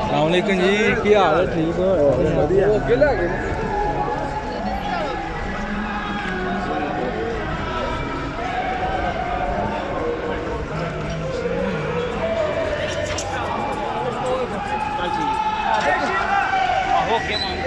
Assalamualaikum ji, ਕੀ ਹਾਲ ਹੈ? ਠੀਕ ਹੋ? ਵਧੀਆ। ਅੱਗੇ ਲੈ ਗਏ ਨੇ। ਆਹੋ ਕੇ ਮੰਗ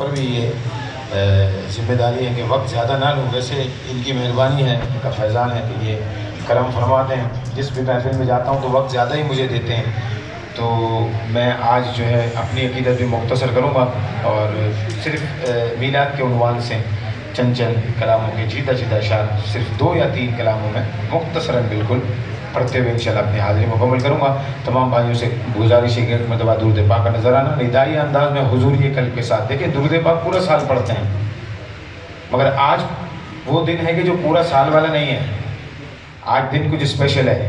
پر بھی یہ ذمہ داری ہے کہ وقت زیادہ نہ لوں. ویسے ان کی مہربانی ہے، ان کا فیضان ہے کہ یہ کرم فرماتے ہیں. جس بھی محفل میں جاتا ہوں تو وقت زیادہ ہی مجھے دیتے ہیں. تو میں آج جو ہے اپنی عقیدت بھی مختصر کروں گا اور صرف میلاد کے عنوان سے چند کلاموں کے جیتا اشعار صرف 2 یا 3 کلاموں میں مختصراً بالکل پڑھتے ہوئے انشاءاللہ اپنی حاضری مکمل کروں گا. تمام بھائیوں سے گزارش ہے کہ ایک مرتبہ درود پاک کا نظر آنا ندائی انداز میں حضوری قلب کے ساتھ. دیکھیں درود پاک پورا سال پڑھتے ہیں، مگر آج وہ دن ہے کہ جو پورا سال والا نہیں ہے. آج دن کچھ اسپیشل ہے،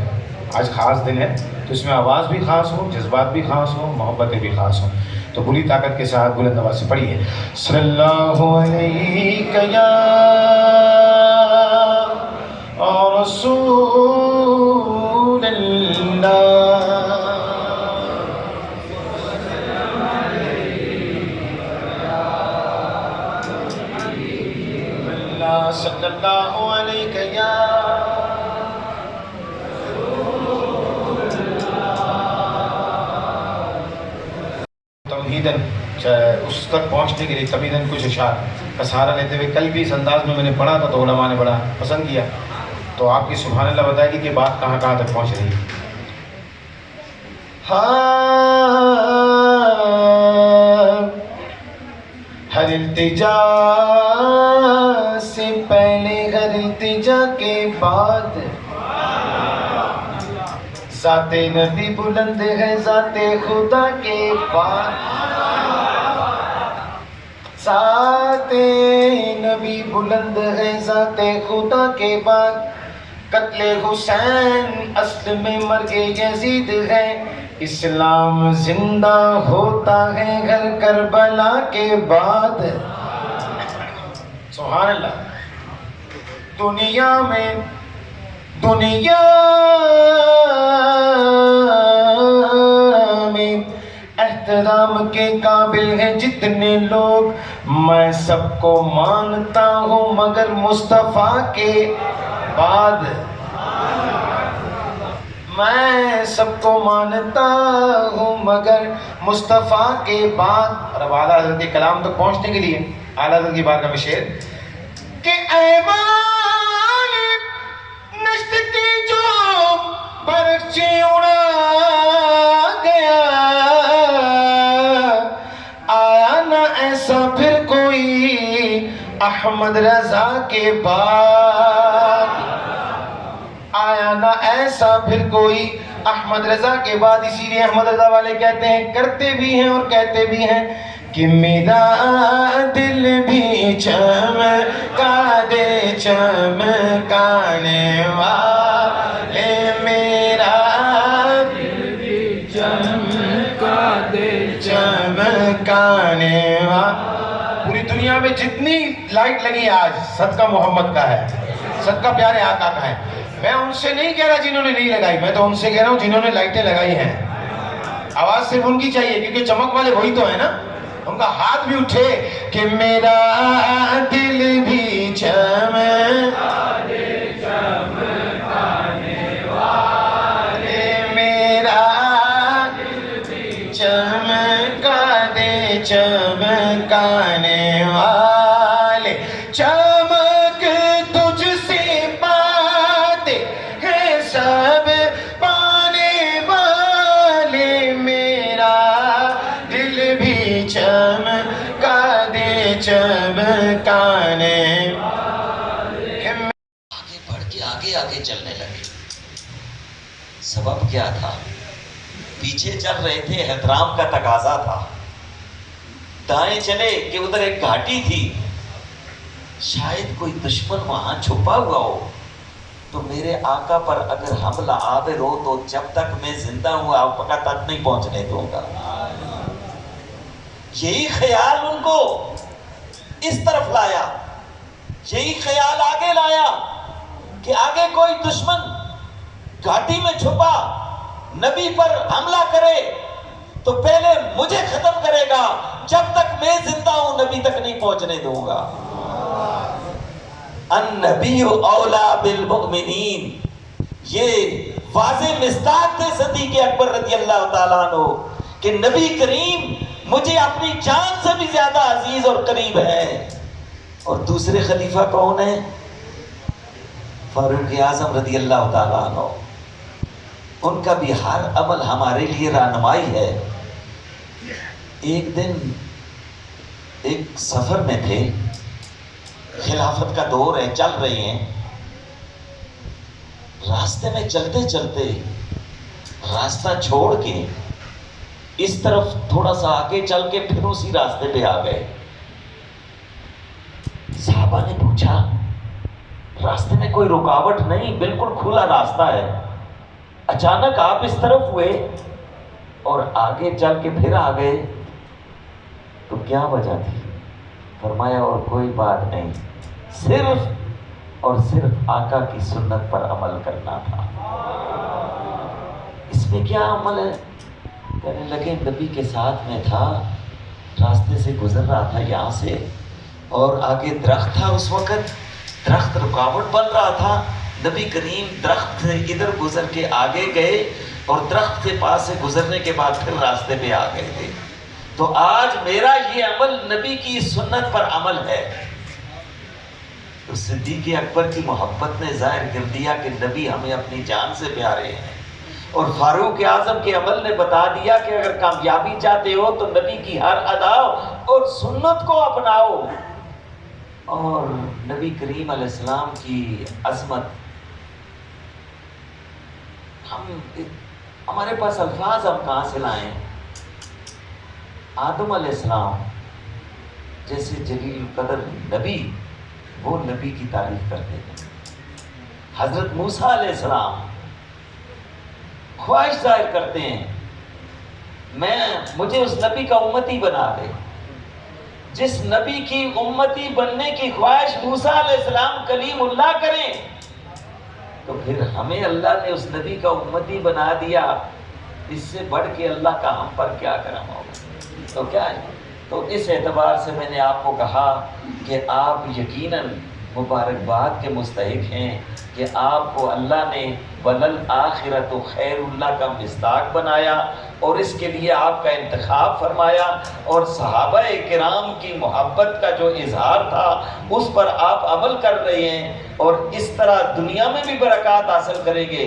آج خاص دن ہے، تو اس میں آواز بھی خاص ہو، جذبات بھی خاص ہو، محبتیں بھی خاص ہوں. تو بری طاقت کے ساتھ بلند آواز سے پڑھیے صلی اللہ علیہ یا رسول اللہ صلی اللہ علیہ یا تمہیدن اس تک پہنچنے کے لیے تمہیدن کچھ اشعار کا سہارا لیتے ہوئے کل بھی اس انداز میں نے پڑھا تھا تو علماء نے بڑا پسند کیا. تو آپ کی سبحان اللہ بتائے گی کہ بات کہاں کہاں تک پہنچ رہی ہے. ہر التجا سے پہلے ہر التجا کے بعد ذات نبی بلند ہے ذات خدا کے بعد. ذات نبی بلند ہے ذات خدا کے بعد. قتل حسین اصل میں مرگ یزید ہے. اسلام زندہ ہوتا ہے گھر کربلا کے بعد. سبحان اللہ. دنیا میں احترام کے قابل ہیں جتنے لوگ. میں سب کو مانتا ہوں مگر مصطفیٰ کے بعد. میں سب کو مانتا ہوں مگر مصطفیٰ کے بعد. اور اب اعلیٰ حضرت کے کلام تک پہنچنے کے لیے اعلیٰ حضرت کی بارگاہ میں شعر کہ ایوان نشت کی جو برچی اڑا گیا آیا نہ ایسا پھر کوئی احمد رضا کے بعد. آیا نہ ایسا پھر کوئی احمد رضا کے بعد. اسی لیے احمد رضا والے کہتے ہیں، کرتے بھی ہیں اور کہتے بھی ہیں کہ میرا دل بھی چمکا دے چمکانے والے. میرا دل بھی چمکا دے چمکانے والے. پوری دنیا میں جتنی لائٹ لگی آج صدقہ محمد کا ہے، صدقہ پیارے آقا کا ہے. میں ان سے نہیں کہہ رہا جنہوں نے نہیں لگائی، میں تو ان سے کہہ رہا ہوں جنہوں نے لائٹیں لگائی ہیں. آواز صرف ان کی چاہیے کیونکہ چمک والے وہی تو ہے نا. ان کا ہاتھ بھی اٹھے کہ میرا دل بھی چمکانے والے. میرا دل بھی چمکا دے چمکانے والے. چمک تجھ سے پاتے ہیں سب پانے والے. میرا دل بھی چمکا دے چمکانے. آگے بڑھ کے آگے چلنے لگے. سبب کیا تھا؟ پیچھے چل رہے تھے، احترام کا تقاضا تھا. دائیں چلے کہ ادھر ایک گھاٹی تھی، شاید کوئی دشمن وہاں چھپا ہوا ہو تو میرے آقا پر اگر حملہ آور ہو تو جب تک میں زندہ ہوں آپ تک نہیں پہنچنے دوں گا. یہی خیال ان کو اس طرف لایا، یہی خیال آگے لایا کہ آگے کوئی دشمن گھاٹی میں چھپا نبی پر حملہ کرے تو پہلے مجھے ختم کرے گا، جب تک میں زندہ ہوں نبی تک نہیں پہنچنے دوں گا. النبی اولا بالمؤمنین، یہ واضح مصداق تھے صدیق اکبر رضی اللہ تعالیٰ عنہ کہ نبی کریم مجھے اپنی جان سے بھی زیادہ عزیز اور قریب ہے۔ اور دوسرے خلیفہ کون ہیں؟ فاروق اعظم رضی اللہ تعالیٰ عنہ۔ ان کا بھی ہر عمل ہمارے لیے رہنمائی ہے۔ ایک دن ایک سفر میں تھے، خلافت کا دور ہے، چل رہے ہیں، راستے میں چلتے چلتے راستہ چھوڑ کے اس طرف تھوڑا سا آگے چل کے پھر اسی راستے پہ آ گئے۔ صحابہ نے پوچھا، راستے میں کوئی رکاوٹ نہیں، بالکل کھلا راستہ ہے، اچانک آپ اس طرف ہوئے اور آگے چل کے پھر آ گئے، تو کیا وجہ تھی؟ فرمایا اور کوئی بات نہیں، صرف اور صرف آقا کی سنت پر عمل کرنا تھا۔ اس میں کیا عمل ہے؟ کہنے لگے نبی کے ساتھ میں تھا، راستے سے گزر رہا تھا یہاں سے، اور آگے درخت تھا، اس وقت درخت رکاوٹ بن رہا تھا، نبی کریم درخت سے ادھر گزر کے آگے گئے اور درخت کے پاس سے گزرنے کے بعد پھر راستے پہ آ گئے تھے۔ تو آج میرا یہ عمل نبی کی سنت پر عمل ہے۔ تو صدیق اکبر کی محبت نے ظاہر کر دیا کہ نبی ہمیں اپنی جان سے پیارے ہیں، اور فاروق اعظم کے عمل نے بتا دیا کہ اگر کامیابی چاہتے ہو تو نبی کی ہر ادا اور سنت کو اپناؤ۔ اور نبی کریم علیہ السلام کی عظمت، ہمارے پاس الفاظ ہم کہاں سے لائیں؟ آدم علیہ السلام جیسے جلیل القدر نبی، وہ نبی کی تعریف کرتے ہیں۔ حضرت موسیٰ علیہ السلام خواہش ظاہر کرتے ہیں، مجھے اس نبی کا امتی بنا دے۔ جس نبی کی امتی بننے کی خواہش موسیٰ علیہ السلام کلیم اللہ کریں، تو پھر ہمیں اللہ نے اس نبی کا امتی بنا دیا، اس سے بڑھ کے اللہ کا ہم پر کیا کرم ہوگا؟ تو کیا ہے؟ تو اس اعتبار سے میں نے آپ کو کہا کہ آپ یقیناً مبارکباد کے مستحق ہیں کہ آپ کو اللہ نے وَلَلْآخِرَةُ خَيْرٌ اللہ کا مصداق بنایا، اور اس کے لیے آپ کا انتخاب فرمایا، اور صحابہ کرام کی محبت کا جو اظہار تھا اس پر آپ عمل کر رہے ہیں، اور اس طرح دنیا میں بھی برکات حاصل کریں گے،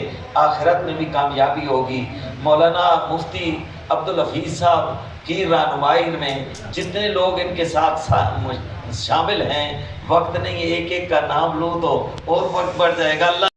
آخرت میں بھی کامیابی ہوگی۔ مولانا مفتی عبدالحفیظ صاحب کی رہنمائی میں جتنے لوگ ان کے ساتھ شامل ہیں، وقت نہیں ایک ایک کا نام لوں تو اور وقت بڑھ جائے گا۔ اللہ